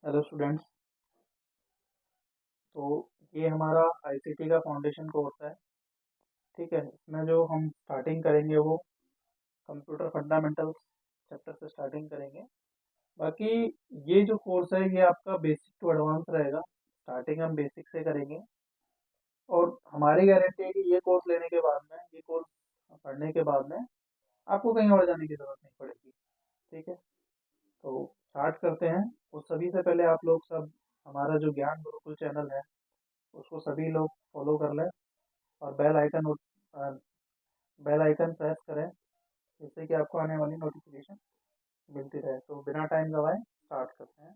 Hello students. तो ये हमारा आईसीटी का फाउंडेशन कोर्स है। ठीक है, इसमें जो हम स्टार्टिंग करेंगे वो कंप्यूटर फंडामेंटल्स चैप्टर से स्टार्टिंग करेंगे। बाकी ये जो कोर्स है ये आपका बेसिक टू एडवांस रहेगा। स्टार्टिंग हम बेसिक से करेंगे और हमारी गारंटी है कि ये कोर्स लेने के बाद में, ये कोर्स पढ़ने के बाद में आपको कहीं और जाने की ज़रूरत नहीं पड़ेगी। ठीक है, तो स्टार्ट करते हैं। तो सभी से पहले आप लोग सब हमारा जो ज्ञान गुरुकुल चैनल है उसको सभी लोग फॉलो कर लें और बेल आइकन प्रेस करें जिससे कि आपको आने वाली नोटिफिकेशन मिलती रहे। तो बिना टाइम गवाए स्टार्ट करते हैं।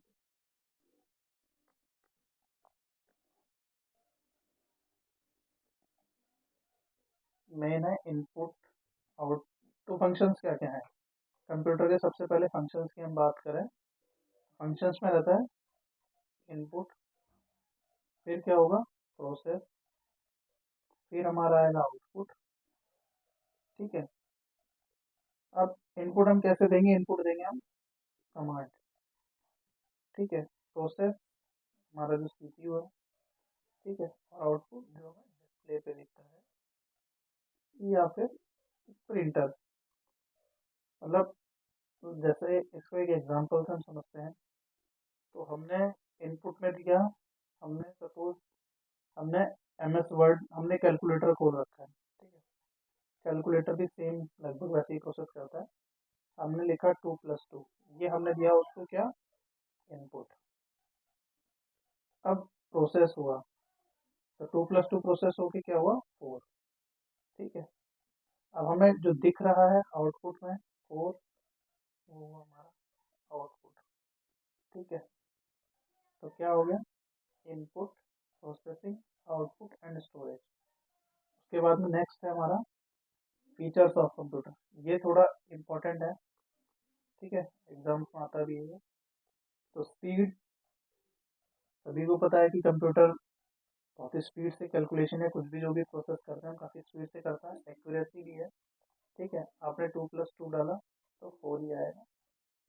मेन है इनपुट आउट। तो फंक्शंस क्या क्या है कंप्यूटर के? सबसे पहले फंक्शंस की हम बात करें। फंक्शंस में रहता है इनपुट, फिर क्या होगा प्रोसेस, फिर हमारा आएगा आउटपुट। ठीक है, अब इनपुट हम कैसे देंगे? इनपुट देंगे हम कमांड। ठीक है, प्रोसेस हमारा जो सीपीयू है। ठीक है, और आउटपुट जो है डिस्प्ले पे दिखता है या फिर प्रिंटर। मतलब तो जैसे इसको एक एग्जांपल से हम समझते हैं। तो हमने इनपुट में दिया, हमने सपोज हमने एमएस वर्ड, हमने कैलकुलेटर खोल रखा है। ठीक है, कैलकुलेटर भी सेम लगभग वैसे ही प्रोसेस करता है। हमने लिखा 2+2, ये हमने दिया उसको क्या? इनपुट। अब प्रोसेस हुआ, तो 2+2 प्रोसेस होके क्या हुआ? 4। ठीक है, अब हमें जो दिख रहा है आउटपुट में 4, वो हुआ हमारा आउटपुट। ठीक है, तो क्या हो गया? Input, processing, output and storage. उसके बाद में नेक्स्ट है हमारा फीचर्स ऑफ कंप्यूटर। ये थोड़ा इम्पोर्टेंट है। ठीक है, एग्जाम्स में आता भी है। तो स्पीड, सभी को पता है कि कंप्यूटर बहुत ही स्पीड से कैलकुलेशन है, कुछ भी जो भी प्रोसेस करते हैं हम काफ़ी स्पीड से करता है। एक्यूरेसी भी है। ठीक है, आपने 2+2 डाला तो 4 ही आएगा।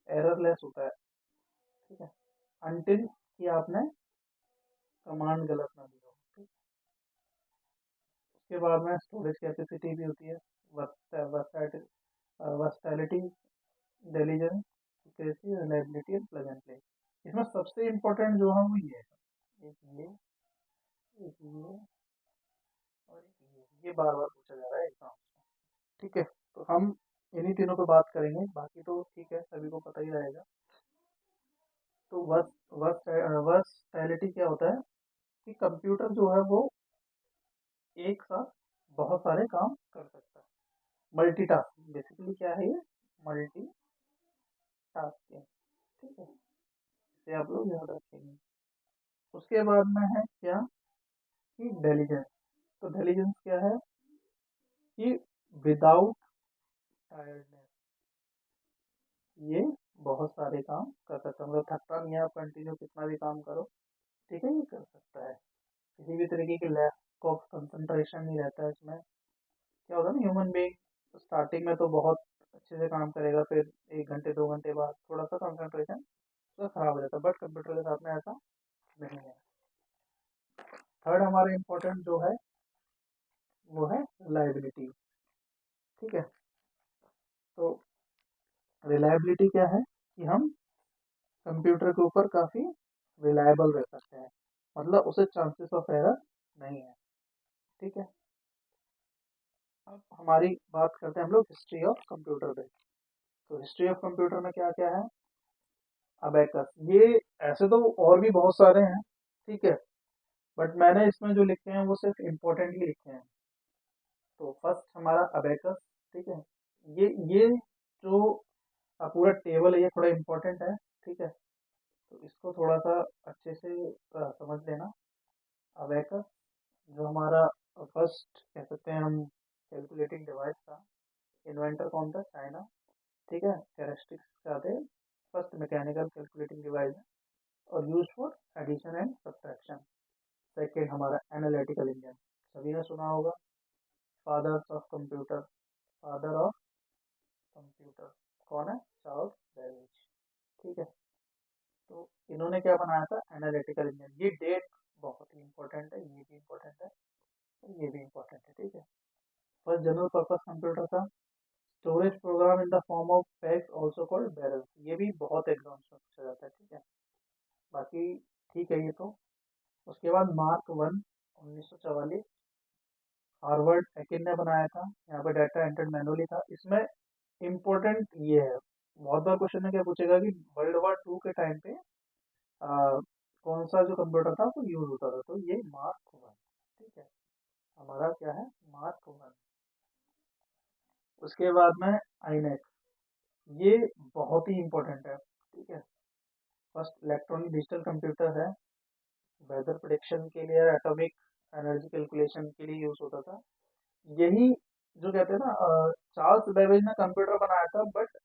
एररलेस होता है। ठीक है, अनटिल कि आपने कमांड गलत ना दी हो। ठीक, उसके बाद में स्टोरेज कैपेसिटी भी होती है, versatility, intelligence, accuracy, reliability and plug and play. इसमें सबसे इम्पोर्टेंट जो है वो ये है, एक ये, एक ये और एक ये बार बार पूछा जा रहा है एग्जाम में। ठीक है, तो हम इन्हीं तीनों पे बात करेंगे, बाकी तो ठीक है सभी को पता ही रहेगा। तो वर्सटैलिटी क्या होता है कि कंप्यूटर जो है वो एक साथ बहुत सारे काम कर सकता है। मल्टीटास्किंग बेसिकली क्या है? ये मल्टीटास्किंग। ठीक है, इसे आप लोग याद रखेंगे। उसके बाद में है क्या कि इंटेलिजेंस। तो इंटेलिजेंस क्या है कि विदाउट टायर्डनेस ये बहुत सारे काम कर सकता है। मतलब थकता नहीं है, आप कंटिन्यू कितना भी काम करो, ठीक है, ये कर सकता है। किसी भी तरीके की लैक ऑफ कंसंट्रेशन नहीं रहता है इसमें। क्या होता है ना, ह्यूमन बीइंग स्टार्टिंग में तो बहुत अच्छे से काम करेगा, फिर 1 घंटे 2 घंटे बाद थोड़ा सा कंसंट्रेशन तो खराब हो जाता है, बट कंप्यूटर के साथ में ऐसा नहीं है। थर्ड हमारा इम्पोर्टेंट जो है वो है रिलायबिलिटी। ठीक है, तो रिलायबिलिटी क्या है कि हम कंप्यूटर के ऊपर काफ़ी रिलायबल रह सकते हैं। मतलब उसे चांसेस ऑफ एरर नहीं है। ठीक है, अब हमारी बात करते हैं हम लोग हिस्ट्री ऑफ कंप्यूटर पे। तो हिस्ट्री ऑफ कंप्यूटर में क्या क्या है? अबेकस, ये ऐसे तो और भी बहुत सारे हैं। ठीक है, बट मैंने इसमें जो लिखे हैं वो सिर्फ इम्पोर्टेंटली लिखे हैं। तो फर्स्ट हमारा अबेकस। ठीक है, ये जो पूरा टेबल है ये थोड़ा इम्पोर्टेंट है। ठीक है, तो इसको थोड़ा सा अच्छे से समझ लेना। अबेकस जो हमारा फर्स्ट कह सकते हैं हम कैलकुलेटिंग डिवाइस था। इन्वेंटर कौन था? चाइना। ठीक है, कैरेक्टरिस्टिक्स क्या थे? फर्स्ट मैकेनिकल कैलकुलेटिंग डिवाइस है और use for addition and subtraction. Second हमारा एनालिटिकल इंजन, सभी ने सुना होगा। Fathers of computer, father of computer कौन है? Charles Babbage. ठीक है, तो इन्होंने क्या बनाया था, एनालिटिकल इंजन। ये डेट बहुत ही इंपॉर्टेंट है, ये भी इंपॉर्टेंट है, ये भी इंपॉर्टेंट है, ठीक है। फर्स्ट जनरल पर्पस कंप्यूटर था। Storage program in the form of bags also called barrel, ये भी बहुत एग्जाम्स में पूछा जाता है, ठीक है। बाकी ठीक है ये तो। उसके बाद मार्क वन 1944, हार्वर्ड एकिन ने बनाया था। यहाँ पे डाटा एंटर्ड मैनुअली था। इसमें इम्पोर्टेंट ये है, बहुत बार क्वेश्चन में क्या पूछेगा कि वर्ल्ड वॉर 2 के टाइम पे कौन सा जो कंप्यूटर था वो यूज होता था, तो ये मार्क वन, ठीक है। हमारा क्या है, मार्क वन। उसके बाद में आईनेक्स, ये बहुत ही इम्पोर्टेंट है, ठीक है। फर्स्ट इलेक्ट्रॉनिक डिजिटल कंप्यूटर है, वेदर प्रिडिक्शन के लिए, एटॉमिक एनर्जी कैलकुलेशन के लिए यूज होता था। यही जो कहते हैं ना, चार्ल्स बेबेज ने कंप्यूटर बनाया था, बट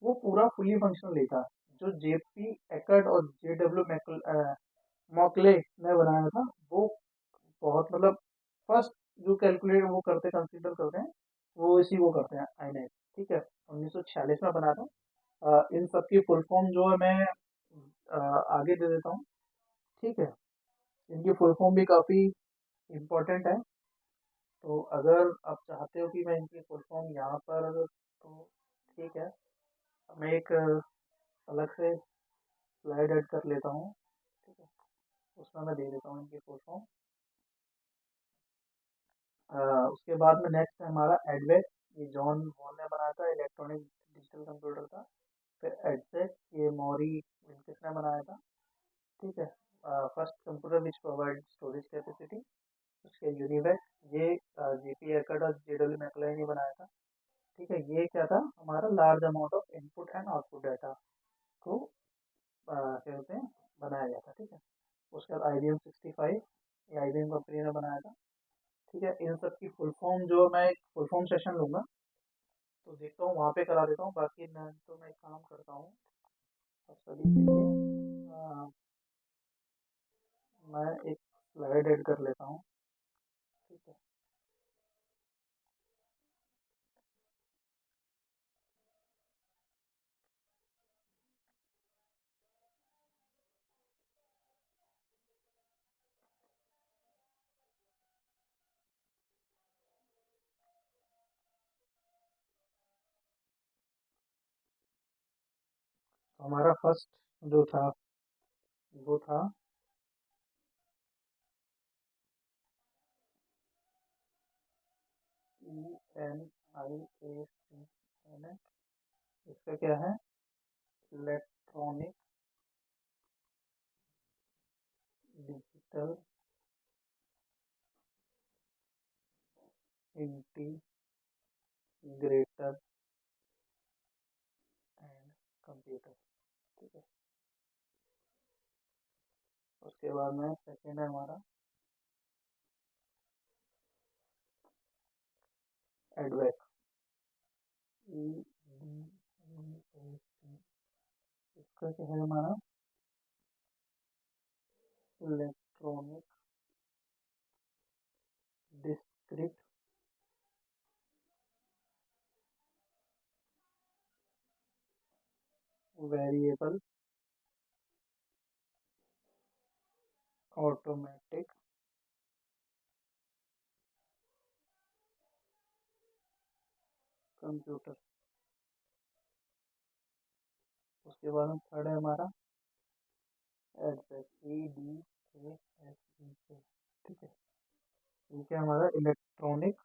वो पूरा फुली फंक्शनल नहीं था। जो जेपी एकर्ड और जेडब्ल्यू मॉकले ने बनाया था, वो बहुत मतलब फर्स्ट जो कैलकुलेट वो करते कंसीडर करते हैं, वो इसी को करते हैं, आईनेक्स, ठीक है। 1946 में बना था। इन सब की फुल फॉर्म जो है मैं आगे दे देता हूँ, ठीक है। इनकी फुल फॉर्म भी काफ़ी इम्पोर्टेंट है, तो अगर आप चाहते हो कि मैं इनकी फुल फॉर्म यहाँ पर, तो ठीक है, मैं एक अलग से स्लाइड ऐड कर लेता हूँ, ठीक है। उसमें मैं दे देता हूँ इनकी फुल फॉर्म। उसके बाद में नेक्स्ट है हमारा एडवेक, ये जॉन वॉन ने बनाया था, इलेक्ट्रॉनिक डिजिटल कंप्यूटर था। फिर एडसेक, ये मॉरी विल्किस ने बनाया था, ठीक है। First computer which provide storage capacity. उसके यूनिवेक, ये जेपी एकर्ड और जेडब्ल्यू मैकले ने बनाया था, ठीक है। ये क्या था, हमारा large amount of input and output data को क्या कहते हैं, बनाया गया था, ठीक है। उसके बाद IBM 65, ये IBM कंपनी ने बनाया था, ठीक है। इन सब की फुल फॉर्म जो मैं एक फुल फॉर्म सेशन लूंगा, तो देखता हूँ वहाँ पे करा देता हूँ। बाकी मैं तो मैं एक काम करता हूँ, आप सभी के लिए मैं एक स्लाइड ऐड कर लेता हूँ, ठीक है। तो हमारा फर्स्ट जो था वो था ENIAC, इसका क्या है, electronic digital integrator and computer, ठीक है। उसके बाद में सेकेंड है हमारा एडवेक, EDVAC, इसका क्या है हमारा, electronic discrete variable automatic computer. उसके बाद में थर्ड है हमारा एडवेक, EDASEK, ठीक है। ये क्या हमारा, electronic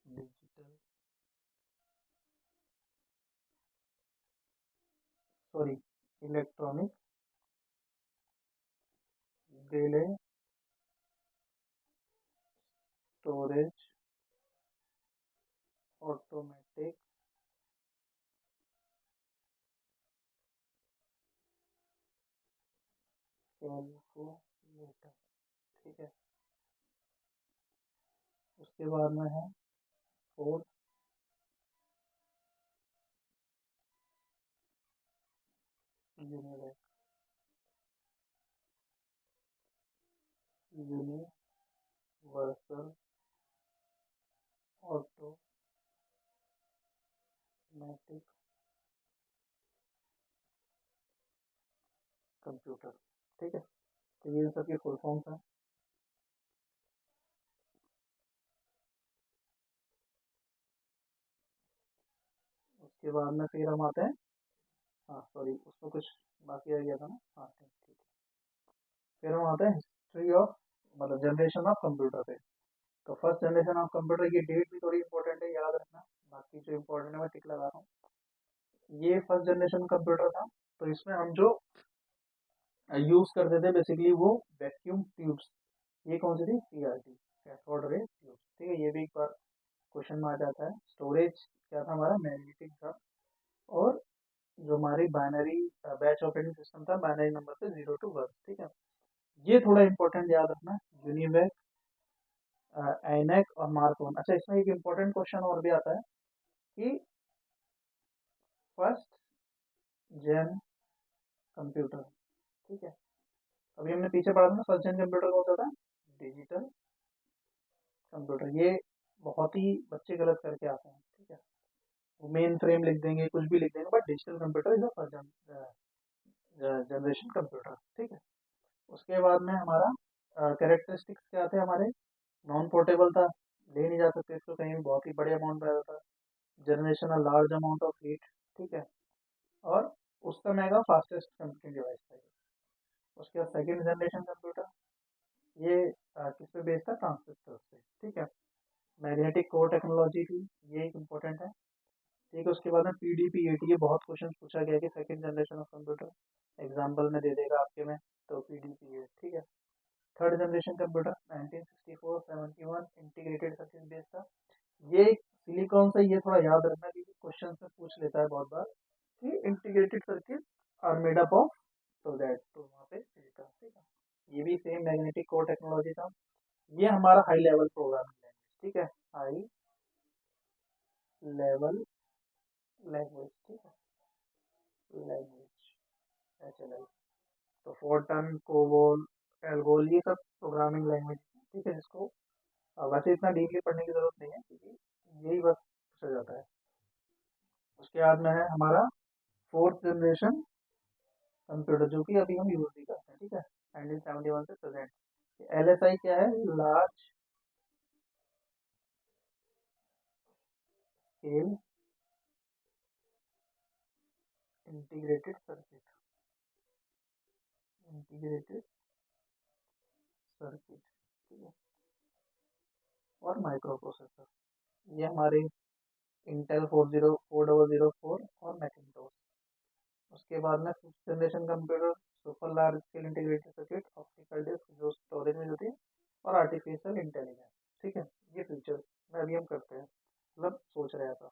digital, sorry, electronic delay storage automatic calculator, ठीक है। उसके बाद में है fourth universal universal automatic computer. ठीक है, तो ये सब के फुल फॉर्म्स हैं। उसके बाद में फिर हम आते हैं, हाँ सॉरी उसमें कुछ बाकी रह गया था ना, हाँ ठीक ठीक। फिर हम आते हैं हिस्ट्री ऑफ, मतलब जनरेशन ऑफ कंप्यूटर पे। तो फर्स्ट जनरेशन ऑफ कंप्यूटर की डेट भी थोड़ी इंपॉर्टेंट है, याद रखना। बाकी जो इंपॉर्टेंट है मैं टिक लगा रहा हूँ। ये फर्स्ट जनरेशन कंप्यूटर था, तो इसमें हम जो यूज करते थे बेसिकली वो वैक्यूम ट्यूब्स। ये कौन सी थी, सीआरटी, कैथोड रे ट्यूब्स। ठीक है, ये भी एक बार क्वेश्चन में आ जाता है। स्टोरेज क्या था हमारा, मैग्नेटिक था। और जो हमारी बाइनरी बैच ऑपरेटिंग सिस्टम था, बाइनरी नंबर से 0 to 1। ठीक है, ये थोड़ा इंपॉर्टेंट याद रखना, यूनिवैक, एनैक और मार्क वन। अच्छा, इसमें एक इंपॉर्टेंट क्वेश्चन और भी आता है कि फर्स्ट जेन कंप्यूटर। ठीक है, अभी हमने पीछे पढ़ा था ना, फर्स्ट जेन कंप्यूटर कौन सा था, डिजिटल कंप्यूटर। ये बहुत ही बच्चे गलत करके आते हैं। ठीक है, वो मेन फ्रेम लिख देंगे, कुछ भी लिख देंगे, but digital computer is the first generation computer. ठीक है, उसके बाद में हमारा कैरेक्टरिस्टिक्स क्या थे हमारे, नॉन पोर्टेबल था, ले नहीं जा सकते इसको कहीं भी, बहुत ही बड़े अमाउंट में रहता था। Generation large amount of heat. ठीक है, और उस समय का फास्टेस्ट कंप्यूटिंग डिवाइस था ये। उसके बाद सेकेंड जनरेशन कंप्यूटर, ये किस पे बेस्ड था, ट्रांजिस्टर पे। ठीक है, मैग्नेटिक कोर टेक्नोलॉजी थी, ये एक इम्पोर्टेंट है। ठीक है, उसके बाद में PDP-AT, ये बहुत क्वेश्चन पूछा गया कि second generation of computer, example में दे देगा आपके में, तो PDP-AT। ठीक है, third generation computer 1964-71 integrated circuit based था। ये सिलिकॉन से, ये थोड़ा याद रखना क्योंकि क्वेश्चन से पूछ लेता है बहुत बार कि integrated circuit are made up of, तो दैट, तो वहाँ पे सिलिकॉन। ठीक है, ये भी सेम मैग्नेटिक कोर टेक्नोलॉजी था। ये हमारा हाई लेवल प्रोग्रामिंग लैंग्वेज। ठीक है, हाई लेवल लैंग्वेज। ठीक है, लैंग्वेज, HLL। तो फोर्टन, कोबोल, एल्गोल, ये सब प्रोग्रामिंग लैंग्वेज। ठीक है, जिसको वैसे इतना डीपली पढ़ने की जरूरत नहीं है क्योंकि यही बस पूछा जाता है। उसके बाद में है हमारा फोर्थ जनरेशन कंप्यूटर, जो कि अभी हम यूज भी करते हैं। ठीक है, 1971 से प्रेजेंट। LSI क्या है, large scale integrated circuit, integrated circuit. ठीक है, और माइक्रो प्रोसेसर, ये हमारे इंटेल 40004 और मैकिन्टोश। उसके बाद में fifth generation computer, super large scale integrated circuit, optical disc जो स्टोरेज में होती है, और आर्टिफिशियल इंटेलिजेंस। ठीक है, ये फीचर में अभी हम करते हैं, मतलब सोच रहे था।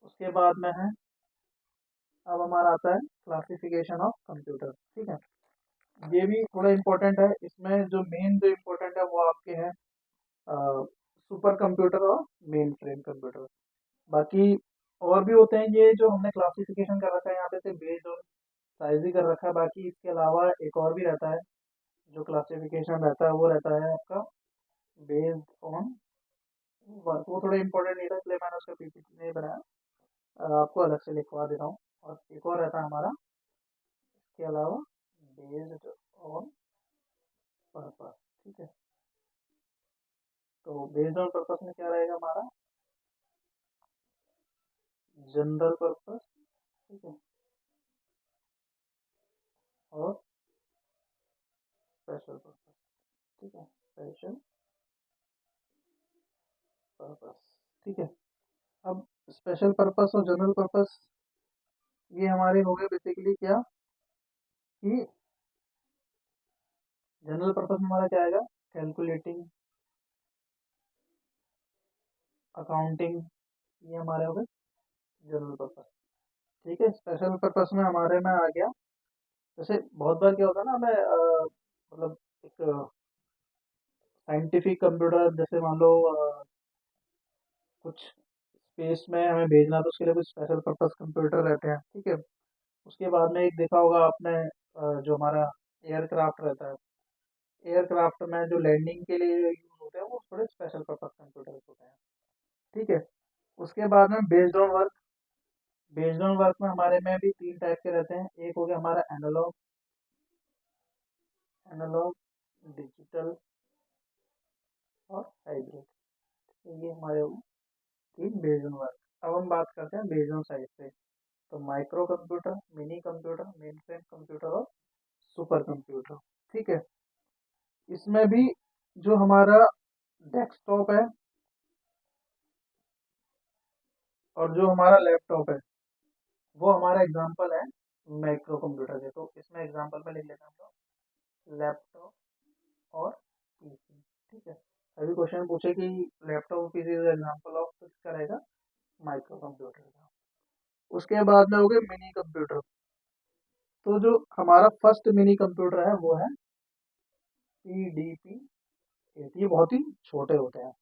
उसके बाद में है, अब हमारा आता है क्लासिफिकेशन ऑफ कंप्यूटर। ठीक है, ये भी थोड़ा इम्पोर्टेंट है। इसमें जो मेन जो इम्पोर्टेंट है वो आपके हैं सुपर कंप्यूटर और मेन फ्रेम कंप्यूटर। बाकी और भी होते हैं, ये जो हमने क्लासिफिकेशन कर रखा है यहाँ पे सिर्फ बेस्ड ऑन साइज ही कर रखा है। बाकी इसके अलावा एक और भी रहता है, जो क्लासिफिकेशन रहता है वो रहता है आपका बेस्ड ऑन वर्क। वो थोड़ा इंपॉर्टेंट नहीं था इसलिए मैंने उसका PPT नहीं बनाया, आपको अलग से लिखवा दे रहा हूँ। और एक और रहता है हमारा इसके अलावा, बेस्ड ऑन पर्पस। ठीक है, तो बेस्ड ऑन पर्पस में क्या रहेगा हमारा, जनरल पर्पस। ठीक है, और स्पेशल पर्पस। ठीक है, स्पेशल पर्पस। ठीक है, अब स्पेशल पर्पस और जनरल पर्पस ये हमारे हो गए बेसिकली क्या, कि जनरल पर्पस में हमारा क्या आएगा, कैलकुलेटिंग, अकाउंटिंग, ये हमारे हो गए जनरल पर्पस। ठीक है, स्पेशल पर्पस में हमारे में आ गया, जैसे बहुत बार क्या होता है ना, हमें मतलब एक साइंटिफिक कंप्यूटर, जैसे मान लो कुछ स्पेस में हमें भेजना है, तो उसके लिए कुछ स्पेशल पर्पस कंप्यूटर रहते हैं। ठीक है, उसके बाद में एक देखा होगा आपने, जो हमारा एयरक्राफ्ट रहता है, एयरक्राफ्ट में जो लैंडिंग के लिए यूज होते हैं वो थोड़े स्पेशल पर्पस कंप्यूटर्स होते हैं। ठीक है, उसके बाद में based on work. Based on work में हमारे में भी 3 टाइप के रहते हैं। एक हो गया हमारा एनालॉग, एनालॉग, डिजिटल और हाइब्रिड। तो ये हमारे 3 बेस्ड ऑन वर्क। अब हम बात करते हैं बेस्ड ऑन साइज पे। तो micro computer, mini computer, main frame computer और सुपर कंप्यूटर। ठीक है, इसमें भी जो हमारा डेस्कटॉप है और जो हमारा लैपटॉप है वो हमारा एग्जांपल है माइक्रो कंप्यूटर के। तो इसमें एग्जांपल में लिख लेते हैं हम लोग लैपटॉप और पीसी। ठीक है, अभी क्वेश्चन पूछे कि लैपटॉप और पीसी इज एग्जांपल ऑफ, तो किसका रहेगा? माइक्रो कंप्यूटर का। उसके बाद में हो गए मिनी कंप्यूटर। तो जो हमारा फर्स्ट मिनी कंप्यूटर है वो है पीडीपी 8, ये बहुत ही छोटे होते हैं।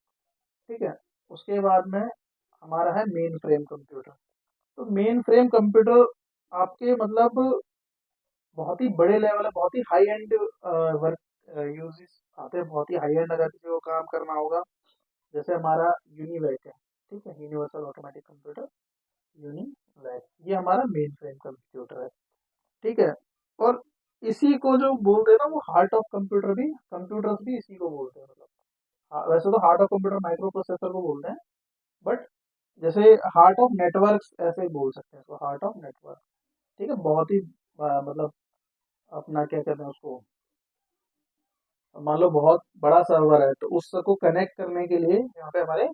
ठीक है, उसके बाद में हमारा है मेन फ्रेम कंप्यूटर। तो मेन फ्रेम कंप्यूटर आपके मतलब बहुत ही बड़े लेवल है, बहुत ही हाई एंड वर्क यूजेस आते हैं, बहुत ही हाई एंड अगर किसी को काम करना होगा। जैसे हमारा यूनिवैक है, ठीक है, यूनिवर्सल ऑटोमेटिक कंप्यूटर, यूनिवैक, ये हमारा मेन फ्रेम कंप्यूटर है। ठीक है, और इसी को जो बोलते हैं ना वो हार्ट ऑफ कंप्यूटर भी, कंप्यूटर्स भी इसी को बोलते हैं मतलब। वैसे तो heart of computer micro processor को बोलते हैं, बट जैसे हार्ट ऑफ नेटवर्क्स ऐसे ही बोल सकते हैं इसको, हार्ट ऑफ नेटवर्क। ठीक है, बहुत ही मतलब अपना क्या कहते हैं उसको, मान लो बहुत बड़ा सर्वर है तो उसको कनेक्ट करने के लिए यहाँ पे हमारे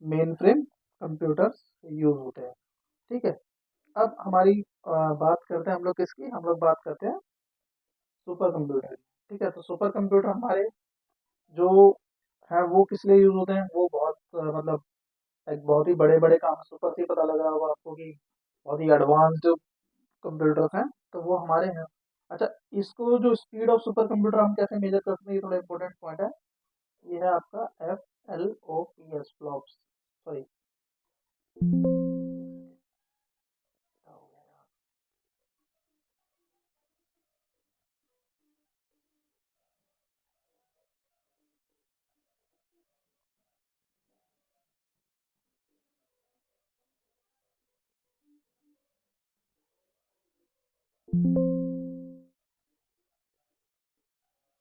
मेन फ्रेम कंप्यूटर्स यूज होते हैं। ठीक है, अब हमारी बात करते हैं हम लोग किसकी, हम लोग बात करते हैं सुपर कंप्यूटर की। ठीक है, तो सुपर कंप्यूटर हमारे जो है वो किस लिए यूज होते हैं, वो बहुत मतलब एक बहुत ही बड़े बड़े काम, सुपर से ही पता लग रहा होगा आपको कि बहुत ही एडवांस्ड कंप्यूटर्स हैं, तो वो हमारे हैं। अच्छा, इसको जो स्पीड ऑफ सुपर कंप्यूटर हम कैसे मेजर करते हैं, ये थोड़ा इंपॉर्टेंट पॉइंट है। ये है आपका FLOPS, फ्लॉप्स, सॉरी,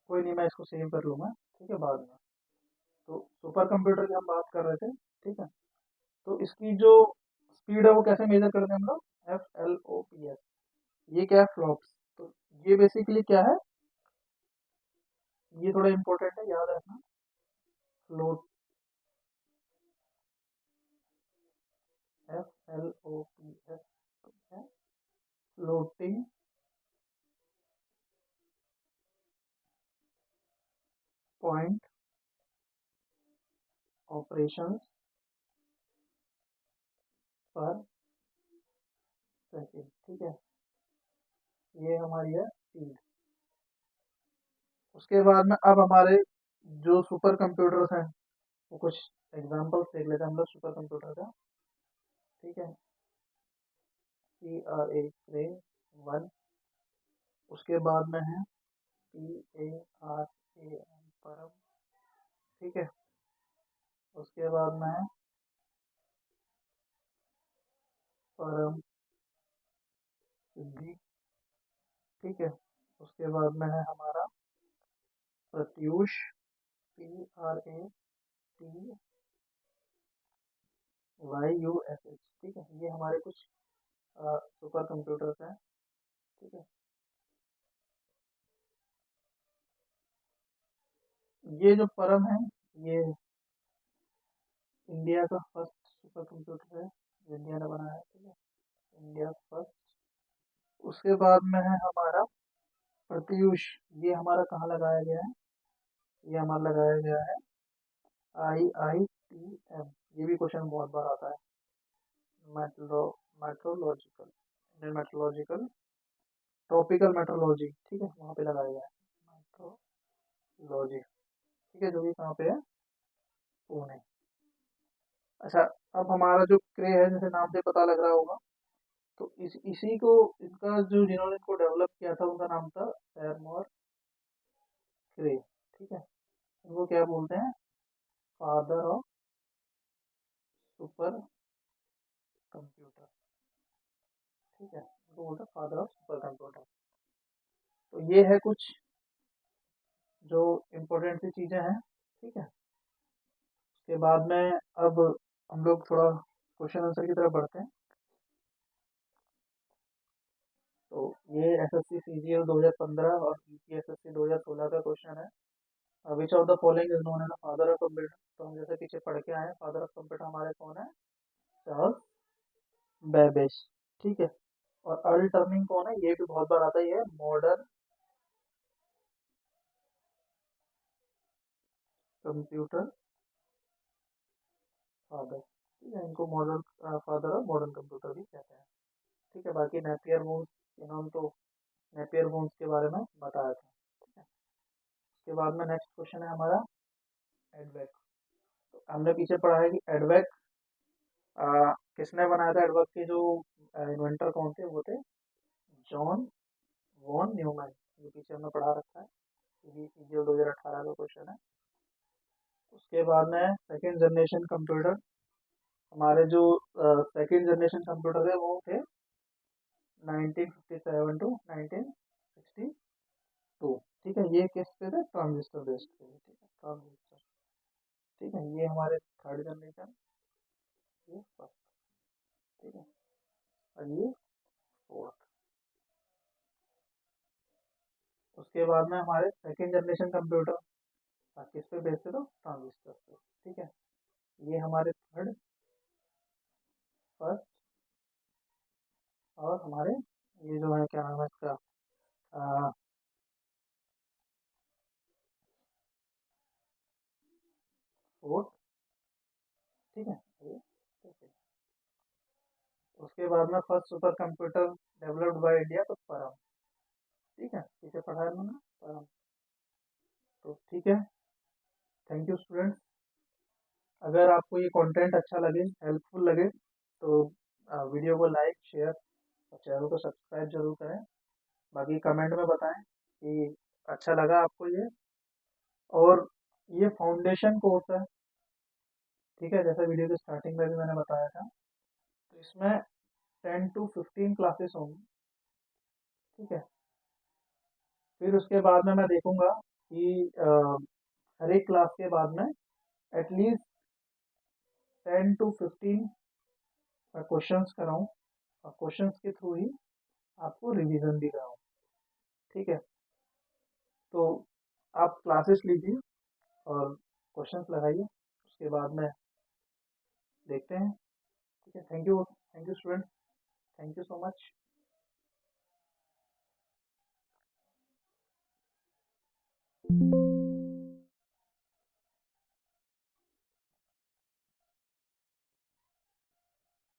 कोई नहीं, मैं इसको सेव कर लूंगा, ठीक है, बाद में। तो सुपर कंप्यूटर की हम बात कर रहे थे। ठीक है, तो इसकी जो स्पीड है वो कैसे मेजर करते हैं हम लोग, FLOPS। ये क्या है, फ्लॉप्स। तो ये बेसिकली क्या है, ये थोड़ा इंपॉर्टेंट है, याद रखना। फ्लोट, FLOPS है फ्लोटिंग पॉइंट ऑपरेशंस पर सेकेंड। ठीक है, ये हमारी है स्पीड। उसके बाद में अब हमारे जो सुपर कंप्यूटर्स हैं वो कुछ एग्जांपल्स देख लेते हैं हम लोग सुपर कंप्यूटर का। ठीक है, CRA-1, उसके बाद में है PARAM, परम। ठीक है, उसके बाद में है परम सिद्धि। ठीक है, उसके बाद में है हमारा प्रत्यूष, PRATYUSH। ठीक है, ये हमारे कुछ सुपर कंप्यूटर्स हैं। ठीक है, ये जो परम है ये इंडिया का फर्स्ट सुपर कंप्यूटर है जो इंडिया ने बनाया है। ठीक है, इंडिया फर्स्ट। उसके बाद में है हमारा प्रत्यूष, ये हमारा कहाँ लगाया गया है, ये हमारा लगाया गया है IITM। ये भी क्वेश्चन बहुत बार आता है, metro meteorological, Indian meteorological, tropical meteorology. ठीक है, वहाँ पे लगाया गया है मेट्रोलॉजी। ठीक है, जो कि कहाँ पे है, पुणे। अच्छा, अब हमारा जो क्रे है, जैसे नाम से पता लग रहा होगा, तो इसी को, इनका जो जिन्होंने इसको डेवलप किया था उनका नाम था सैरमोर क्रे। ठीक है, इनको क्या बोलते हैं, फादर ऑफ सुपर कंप्यूटर। ठीक है, उनको बोलते हैं फादर ऑफ सुपर कंप्यूटर। तो ये है कुछ जो इम्पोर्टेंट सी चीज़ें हैं। ठीक है, उसके बाद में अब हम लोग थोड़ा क्वेश्चन आंसर की तरफ बढ़ते हैं। तो ये एसएससी सीजीएल 2015 और यूपीएसएससी 2016 का क्वेश्चन है। Which of the following is known as father of computer. तो हम जैसे पीछे पढ़ के आए हैं, फादर ऑफ कंप्यूटर हमारे कौन है? Charles Babbage. ठीक है, और अर्ल टर्निंग कौन है? ये भी बहुत बार आता है, ये मॉडर्न कंप्यूटर फादर। ठीक है, इनको मॉडर्न फादर और मॉडर्न कंप्यूटर भी कहते हैं। ठीक है, बाकी नेपियर वोन्स, इन्होंने तो नेपियर वोन्स के बारे में बताया था। ठीक है, उसके बाद में नेक्स्ट क्वेश्चन है हमारा एडवेक। तो हमने पीछे पढ़ा है कि एडवेक किसने बनाया था? एडवेक के जो इन्वेंटर कौन थे? वो थे जॉन वॉन न्यूमैन। ये पीछे हमने पढ़ा रखा है, ये सीजीएल 2018 का क्वेश्चन है। उसके बाद में सेकेंड जनरेशन कंप्यूटर, हमारे जो सेकेंड जनरेशन कंप्यूटर है वो थे 1957 टू 1962। ठीक है, ये किस पे थे? ट्रांजिस्टर बेस्ड पे। ठीक है, ट्रांजिस्टर। ठीक है, ये हमारे थर्ड जनरेशन, ये फर्स्ट। ठीक है, और ये फोर्थ। उसके बाद में हमारे सेकेंड जनरेशन कंप्यूटर किस पे बेस्ड थे? तो ट्रांजिस्टर पे। ठीक है, ये हमारे थर्ड, फर्स्ट, और हमारे ये जो है क्या नाम है इसका, फोर्थ। ठीक है, ये second। उसके बाद में first super computer developed by India, तो परम। ठीक है, इसे पढ़ा है मैंने, परम। तो ठीक है, थैंक यू स्टूडेंट्स। अगर आपको ये कंटेंट अच्छा लगे, हेल्पफुल लगे, तो वीडियो को लाइक, शेयर और चैनल को सब्सक्राइब जरूर करें। बाकी कमेंट में बताएं कि अच्छा लगा आपको ये। और ये फाउंडेशन कोर्स है। ठीक है, जैसा वीडियो के स्टार्टिंग में भी मैंने बताया था, तो इसमें 10 to 15 क्लासेस होंगी। ठीक है, फिर उसके बाद में मैं देखूंगा कि हर एक क्लास के बाद में एटलीस्ट 10 to 15 क्वेश्चंस कराऊं, और क्वेश्चंस के थ्रू ही आपको रिवीजन भी कराऊं। ठीक है, तो आप क्लासेस लीजिए और क्वेश्चंस लगाइए, उसके बाद में देखते हैं। ठीक है, thank you student, thank you so much.